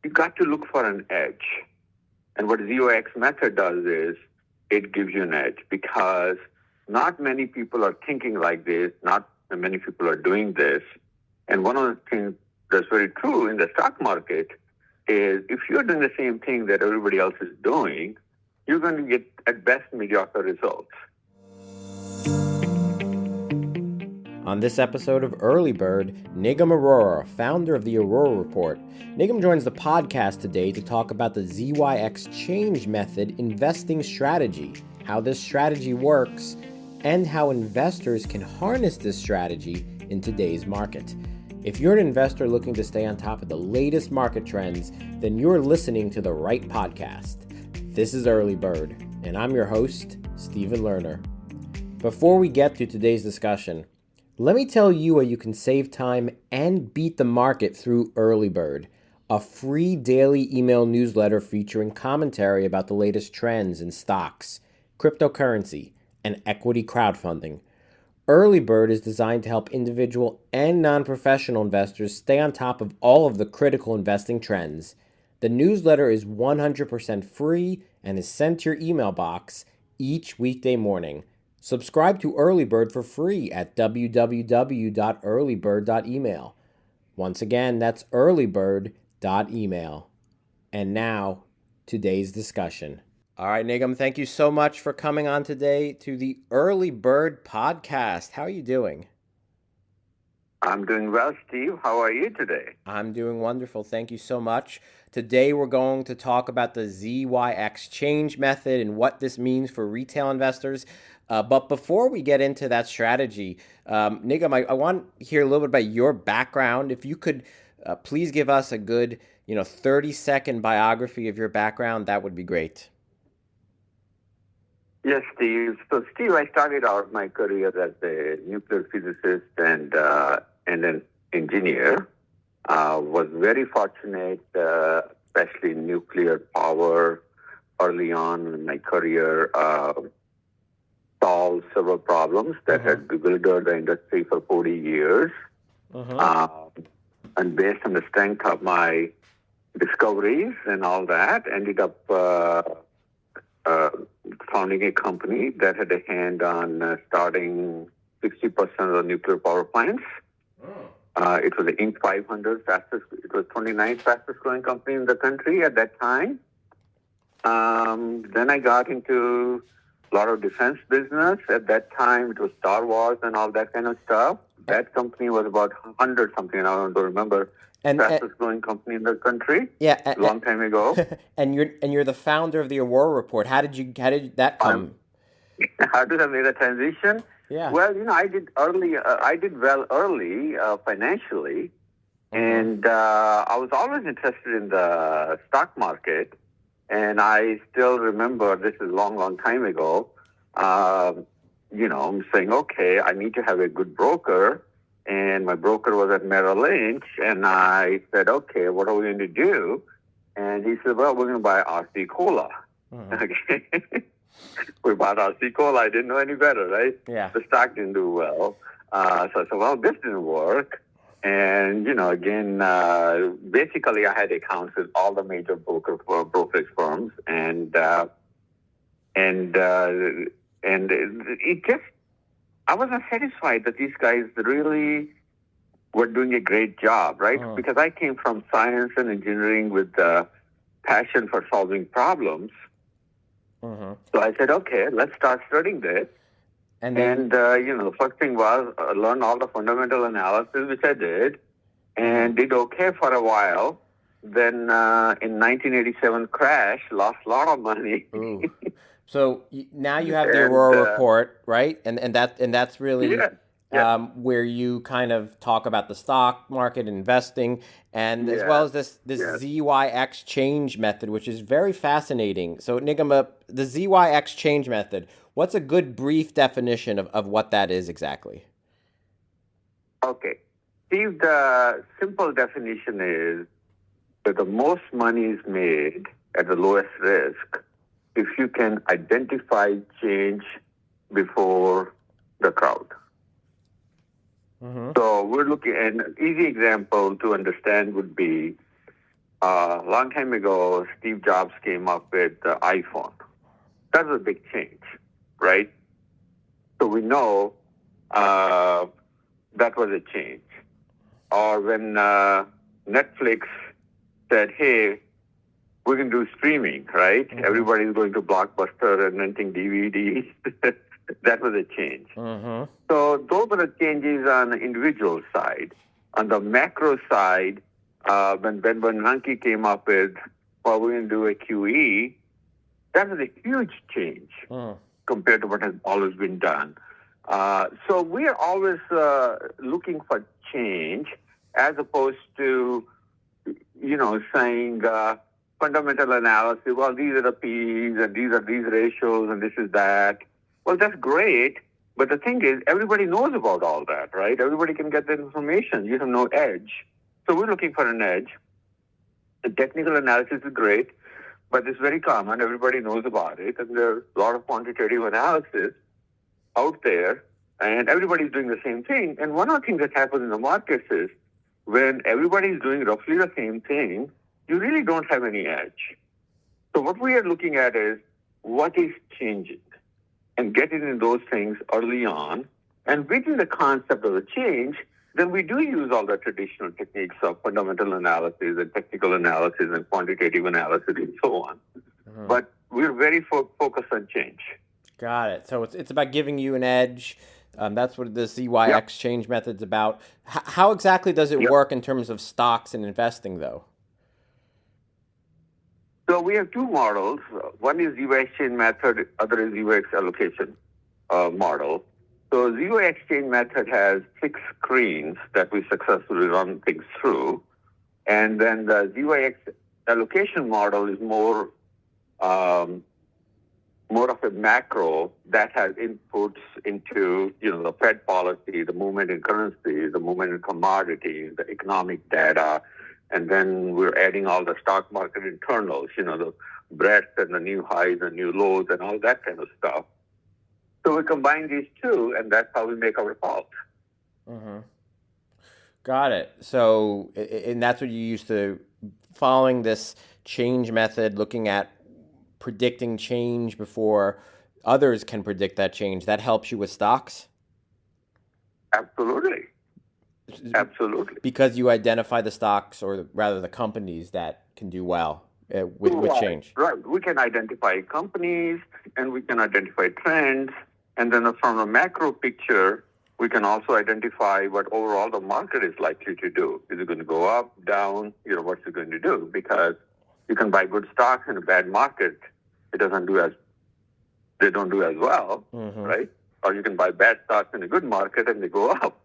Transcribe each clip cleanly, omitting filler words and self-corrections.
you got to look for an edge. And what ZYX method does is it gives you an edge because not many people are thinking like this. Not many people are doing this. And one of the things that's very true in the stock market is if you're doing the same thing that everybody else is doing, you're going to get at best mediocre results. On this episode of Early Bird, Nigam Arora, founder of the Aurora Report. Nigam joins the podcast today to talk about the ZYX change method investing strategy, how this strategy works, and how investors can harness this strategy in today's market. If you're an investor looking to stay on top of the latest market trends, then you're listening to the right podcast. This is Early Bird, and I'm your host, Stephen Lerner. Before we get to today's discussion, let me tell you how you can save time and beat the market through Early Bird, a free daily email newsletter featuring commentary about the latest trends in stocks, cryptocurrency, and equity crowdfunding. Early Bird is designed to help individual and non-professional investors stay on top of all of the critical investing trends. The newsletter is 100% free and is sent to your email box each weekday morning. Subscribe to Early Bird for free at www.earlybird.email. Once again, that's earlybird.email. And now, today's discussion. All right, Nigam, thank you so much for coming on today to the Early Bird podcast. How are you doing? I'm doing well, Steve. How are you today? I'm doing wonderful. Thank you so much. Today, we're going to talk about the ZYX change method and what this means for retail investors. But before we get into that strategy, Nigam, I want to hear a little bit about your background. If you could please give us a good 30-second biography of your background, that would be great. Yes, Steve. So, Steve, I started out my career as a nuclear physicist and an engineer. Was very fortunate, especially in nuclear power early on in my career. Solved several problems that had bewildered the industry for 40 years. And based on the strength of my discoveries and all that, ended up founding a company that had a hand on starting 60% of the nuclear power plants. It was the Inc. 500 fastest. It was 29th fastest growing company in the country at that time. Then I got into a lot of defense business. At that time, it was Star Wars and all that kind of stuff. That company was about 100 something, I don't remember. Fastest growing company in the country. Yeah, a long time ago. And you're the founder of the Aurora Report. How did that come? How did I make the transition? Yeah. Well, I did early. I did well early financially, and I was always interested in the stock market. And I still remember, this is a long, long time ago, I'm saying, okay, I need to have a good broker. And my broker was at Merrill Lynch. And I said, okay, what are we going to do? And he said, well, we're going to buy RC Cola. Okay. We bought RC Cola. I didn't know any better, right? Yeah. The stock didn't do well. So I said, well, this didn't work. And, basically I had accounts with all the major brokerage firms. And it just, I wasn't satisfied that these guys really were doing a great job, right? Because I came from science and engineering with passion for solving problems. So I said, okay, let's start studying this. And the first thing was learn all the fundamental analysis, which I did, and did okay for a while. Then in 1987 crash, lost a lot of money. So now you have the Aurora Report, right? And that's really where you kind of talk about the stock market, investing, and as well as this ZYX change method, which is very fascinating. So Nigam, the ZYX change method, what's a good brief definition of what that is exactly? Okay. Steve, the simple definition is that the most money is made at the lowest risk if you can identify change before the crowd. So we're looking at an easy example to understand would be A long time ago, Steve Jobs came up with the iPhone. That was a big change, right? So we know that was a change. Or when Netflix said, hey, we can do streaming, right? Mm-hmm. Everybody's going to Blockbuster and renting DVDs. That was a change. Mm-hmm. So those were the changes on the individual side. On the macro side, when Ben Bernanke came up with, well, we're going to do a QE, that was a huge change compared to what has always been done. So we are always looking for change as opposed to, saying fundamental analysis, well, these are the P's and these are these ratios and this is that. Well, that's great. But the thing is, everybody knows about all that, right? Everybody can get the information. You have no edge. So we're looking for an edge. The technical analysis is great, but it's very common. Everybody knows about it. And there's a lot of quantitative analysis out there, and everybody's doing the same thing. And one of the things that happens in the markets is when everybody's doing roughly the same thing, you really don't have any edge. So what we are looking at is what is changing and getting in those things early on. And within the concept of the change, then we do use all the traditional techniques of fundamental analysis and technical analysis and quantitative analysis and so on. Mm-hmm. But we're very focused on change. Got it. So it's about giving you an edge. That's what the ZYX change method's about. How exactly does it work in terms of stocks and investing, though? So we have two models. One is ZYX change method, other is ZYX allocation model. So ZYX change method has 6 screens that we successfully run things through. And then the ZYX allocation model is more of a macro that has inputs into, the Fed policy, the movement in currency, the movement in commodities, the economic data, and then we're adding all the stock market internals, the breadth and the new highs and new lows and all that kind of stuff. So we combine these two, and that's how we make our calls. Mm-hmm. Got it. So, and that's what you used to, following this change method, looking at predicting change before others can predict that change. That helps you with stocks? Absolutely. Absolutely. Because you identify the stocks, or rather the companies that can do well with change. Right. We can identify companies and we can identify trends. And then from a macro picture, we can also identify what overall the market is likely to do. Is it going to go up, down? What's it going to do? Because you can buy good stocks in a bad market. They don't do as well, right? Or you can buy bad stocks in a good market and they go up.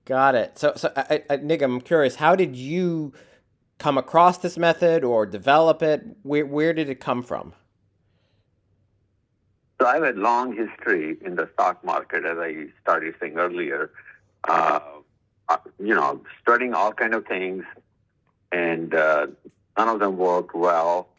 Got it. So Nick, I'm curious, how did you come across this method or develop it? Where did it come from? So I have a long history in the stock market, as I started saying earlier. Studying all kind of things, and none of them worked well.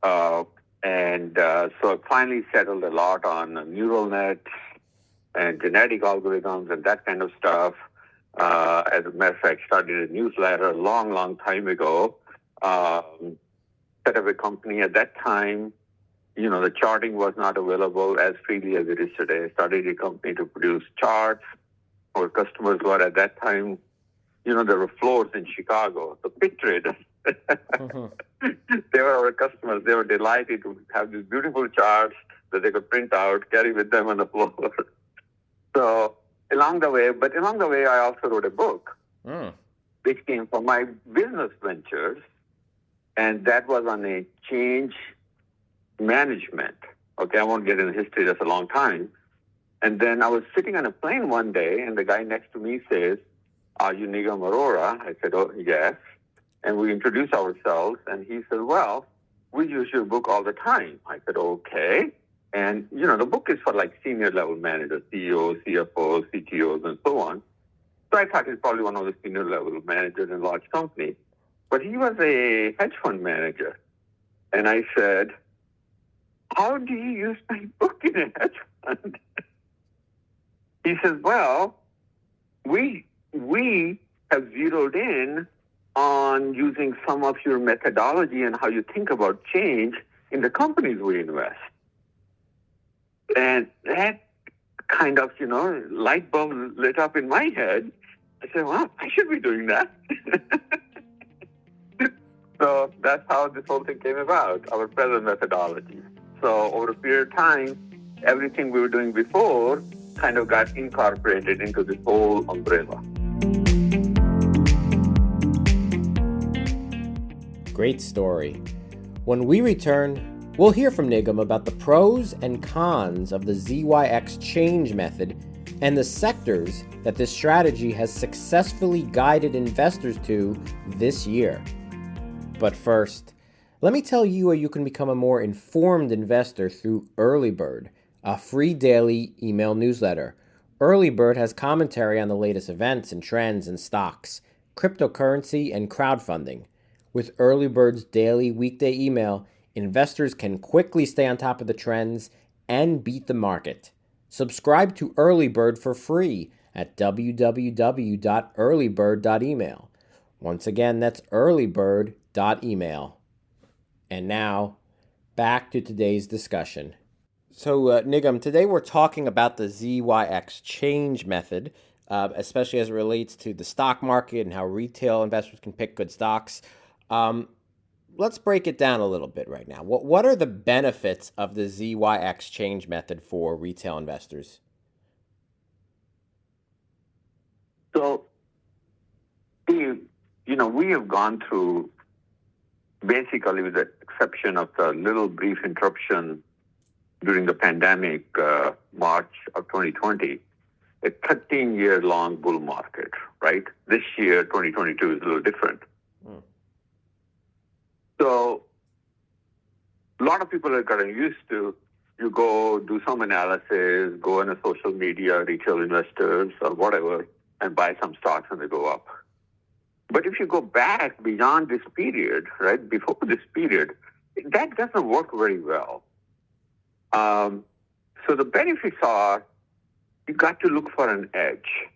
So I finally settled a lot on neural nets and genetic algorithms and that kind of stuff. As a matter of fact, started a newsletter a long, long time ago. Set up a company at that time. The charting was not available as freely as it is today. I started a company to produce charts. Our customers were at that time, there were floors in Chicago, the pit traders. They were our customers. They were delighted to have these beautiful charts that they could print out, carry with them on the floor. So along the way, I also wrote a book, which came from my business ventures, and that was on a change management. Okay, I won't get into history, that's a long time. And then I was sitting on a plane one day, and the guy next to me says, "Are you Nigam Arora?" I said, "Oh, yes." And we introduced ourselves, and he said, "Well, we use your book all the time." I said, "Okay." And, the book is for like senior level managers, CEOs, CFOs, CTOs, and so on. So I thought he's probably one of the senior level managers in large companies. But he was a hedge fund manager. And I said, "How do you use my book in a hedge fund?" He says, "Well, we have zeroed in on using some of your methodology and how you think about change in the companies we invest. And that kind of, light bulb lit up in my head. I said, well, I should be doing that. So that's how this whole thing came about, our present methodology. So over a period of time, everything we were doing before kind of got incorporated into this whole umbrella. Great story. When we return, we'll hear from Nigam about the pros and cons of the ZYX change method and the sectors that this strategy has successfully guided investors to this year. But first, let me tell you how you can become a more informed investor through Early Bird, a free daily email newsletter. Early Bird has commentary on the latest events and trends in stocks, cryptocurrency, and crowdfunding. With Early Bird's daily weekday email, investors can quickly stay on top of the trends and beat the market. Subscribe to Early Bird for free at www.earlybird.email. Once again, that's earlybird.email. And now, back to today's discussion. So, Nigam, today we're talking about the ZYX change method, especially as it relates to the stock market and how retail investors can pick good stocks. Let's break it down a little bit right now. What are the benefits of the ZYX change method for retail investors? So, we have gone through, basically with the exception of the little brief interruption during the pandemic, March of 2020, a 13-year-long bull market, right? This year, 2022, is a little different. So a lot of people are getting used to, you go do some analysis, go in a social media, retail investors or whatever, and buy some stocks and they go up. But if you go back beyond this period, right, before this period, that doesn't work very well. So the benefits are, you got to look for an edge.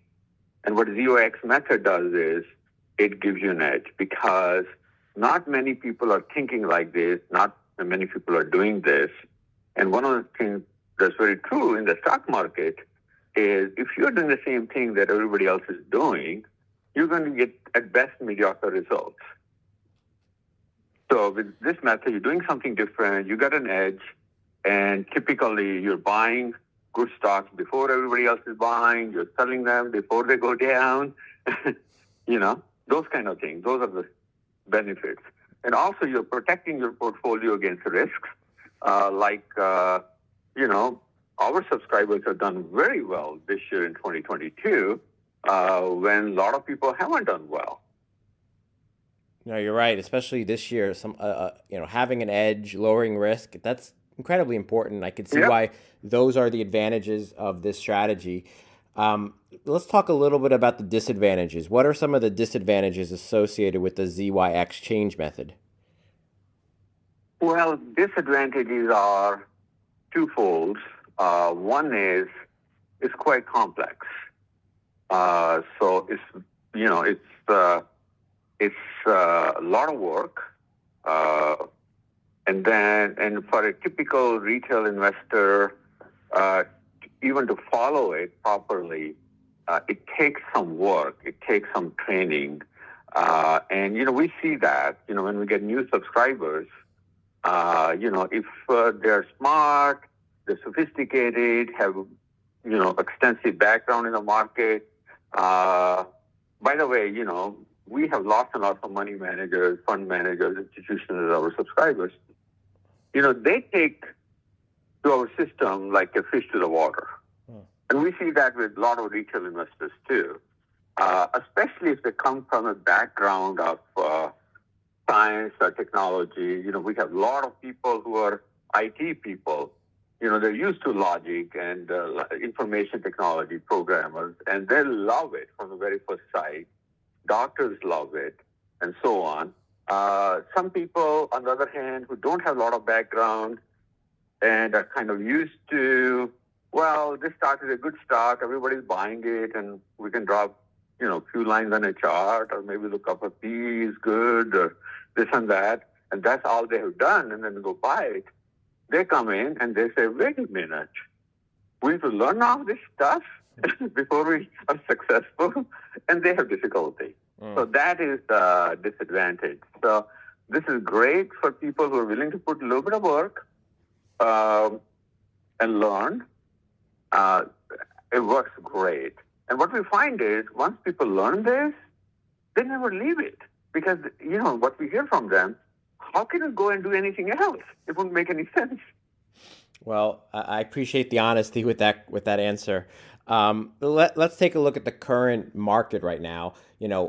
And what the ZYX method does is, it gives you an edge because not many people are thinking like this, not many people are doing this. And one of the things that's very true in the stock market is if you're doing the same thing that everybody else is doing, you're going to get, at best, mediocre results. So with this method, you're doing something different, you got an edge, and typically you're buying good stocks before everybody else is buying, you're selling them before they go down, those kind of things. Those are the benefits. And also you're protecting your portfolio against risks. Our subscribers have done very well this year in 2022, when a lot of people haven't done well. No, you're right. Especially this year, having an edge, lowering risk, that's incredibly important. I can see why those are the advantages of this strategy. Let's talk a little bit about the disadvantages. What are some of the disadvantages associated with the ZYX change method? Well, disadvantages are twofold. One is it's quite complex. So it's a lot of work. And for a typical retail investor, even to follow it properly, it takes some work. It takes some training. And we see that, when we get new subscribers, if they're smart, they're sophisticated, have, extensive background in the market. By the way, we have lots and lots of money managers, fund managers, institutions as our subscribers. They take to our system like a fish to the water. And we see that with a lot of retail investors too, especially if they come from a background of science or technology. We have a lot of people who are IT people. They're used to logic and information technology programmers, and they love it from the very first sight. Doctors love it, and so on. Some people, on the other hand, who don't have a lot of background and are kind of used to, well, this stock is a good stock, everybody's buying it, and we can drop few lines on a chart, or maybe look up a P is good, or this and that, and that's all they have done, and then go buy it. They come in and they say, wait a minute, we have to learn all this stuff before we are successful, and they have difficulty. So that is the disadvantage. So this is great for people who are willing to put a little bit of work and learn. It works great. And what we find is once people learn this, they never leave it. Because, what we hear from them, how can you go and do anything else? It wouldn't make any sense. Well, I appreciate the honesty with that answer. Let's take a look at the current market right now.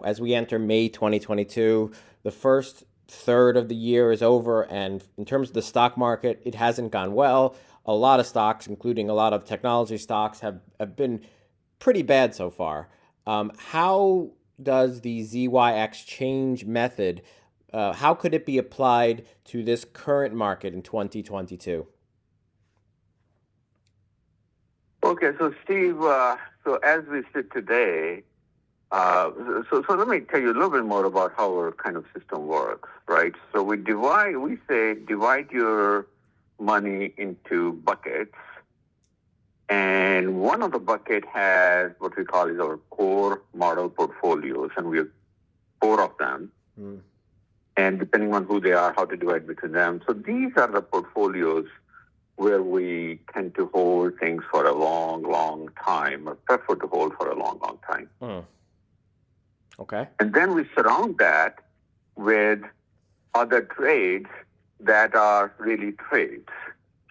As we enter May 2022, the first third of the year is over, and in terms of the stock market, it hasn't gone well. A lot of stocks, including a lot of technology stocks, have been pretty bad so far. How does the ZYX change method, how could it be applied to this current market in 2022? Okay, so Steve, so as we sit today, so let me tell you a little bit more about how our kind of system works, right? So we say divide your money into buckets, and one of the bucket has what we call is our core model portfolios, and we have 4 of them. And depending on who they are, how to divide between them. So these are the portfolios where we tend to hold things for a long, long time, or prefer to hold for a long, long time. Okay. And then we surround that with other trades that are really trades,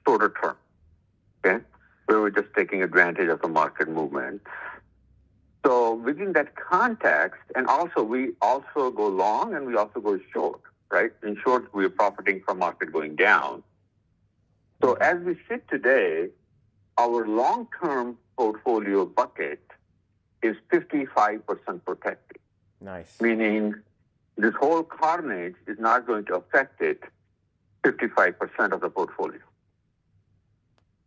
shorter term, okay, where we're just taking advantage of the market movement. So within that context, and also we also go long and we also go short, right? In short, we're profiting from market going down. So as we sit today, our long-term portfolio bucket is 55% protected. Nice. Meaning this whole carnage is not going to affect it 55% of the portfolio.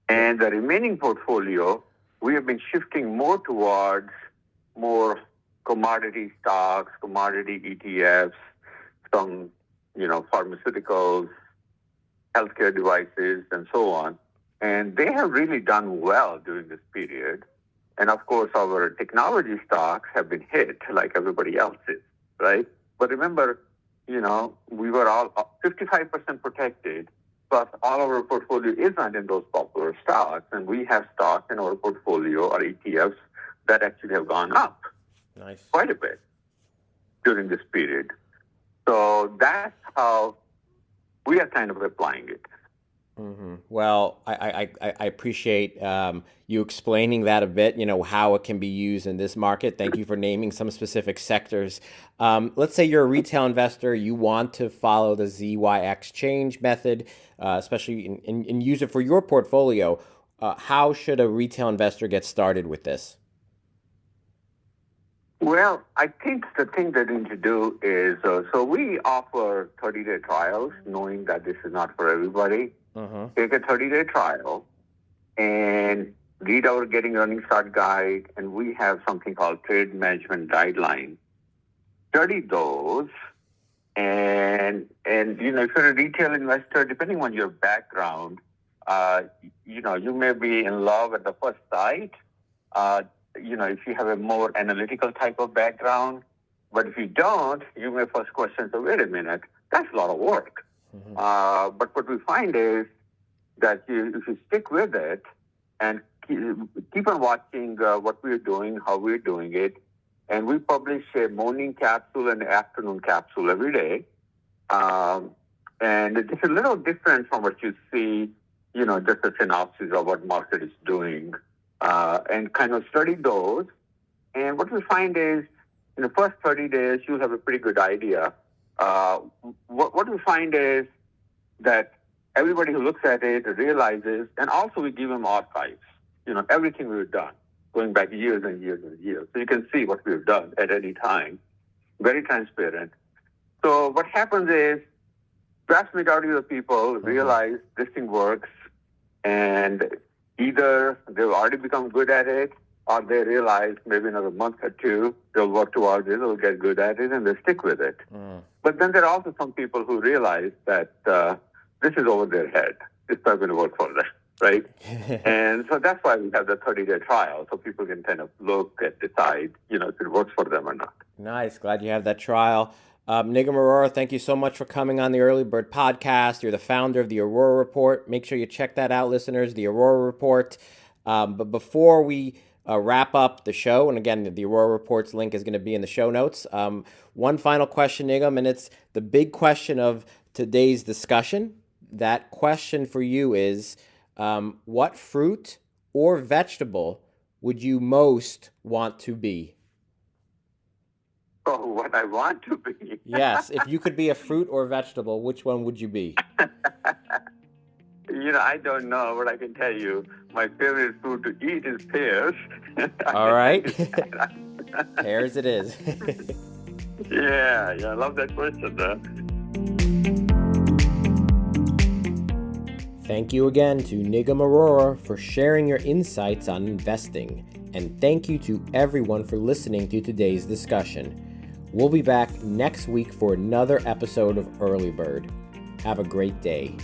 And the remaining portfolio, we have been shifting more towards more commodity stocks, commodity ETFs, some, pharmaceuticals, healthcare devices, and so on. And they have really done well during this period. And of course, our technology stocks have been hit like everybody else is, right? But remember, we were all 55% protected, plus all of our portfolio isn't in those popular stocks. And we have stocks in our portfolio or ETFs that actually have gone up quite a bit during this period. So that's how we are kind of applying it. Well, I appreciate you explaining that a bit, how it can be used in this market. Thank you for naming some specific sectors. Let's say you're a retail investor, you want to follow the ZYX change method, especially and use it for your portfolio. How should a retail investor get started with this? Well, I think the thing that you need to do is, so we offer 30-day trials, knowing that this is not for everybody. Take a 30-day trial and read our Getting Running Start guide, and we have something called Trade Management Guidelines. Study those, and if you're a retail investor, depending on your background, you may be in love at the first sight. If you have a more analytical type of background, but if you don't, you may first question, so wait a minute, that's a lot of work. But what we find is that if you stick with it and keep on watching what we're doing, how we're doing it, and we publish a morning capsule and afternoon capsule every day, and it's a little different from what you see, just a synopsis of what market is doing, and kind of study those. And what we find is in the first 30 days, you'll have a pretty good idea. What we find is that everybody who looks at it realizes, and also we give them archives, everything we've done, going back years and years and years. So you can see what we've done at any time, very transparent. So what happens is, vast majority of the people realize this thing works, and either they've already become good at it, or they realize maybe another month or two, they'll work towards it, they'll get good at it, and they'll stick with it. But then there are also some people who realize that this is over their head. It's not going to work for them, right? And so that's why we have the 30-day trial, so people can kind of look and decide, if it works for them or not. Nice. Glad you have that trial. Nigam Arora, thank you so much for coming on the Early Bird podcast. You're the founder of the Aurora Report. Make sure you check that out, listeners, the Aurora Report. But before we wrap up the show, and again, the Aurora Report's link is going to be in the show notes. One final question, Nigam, and it's the big question of today's discussion. That question for you is, what fruit or vegetable would you most want to be? Oh, what I want to be. Yes, if you could be a fruit or vegetable, which one would you be? I don't know, but I can tell you my favorite fruit to eat is pears. All right. Pears it is. Yeah, I love that question, though. Thank you again to Nigam Arora for sharing your insights on investing. And thank you to everyone for listening to today's discussion. We'll be back next week for another episode of Early Bird. Have a great day.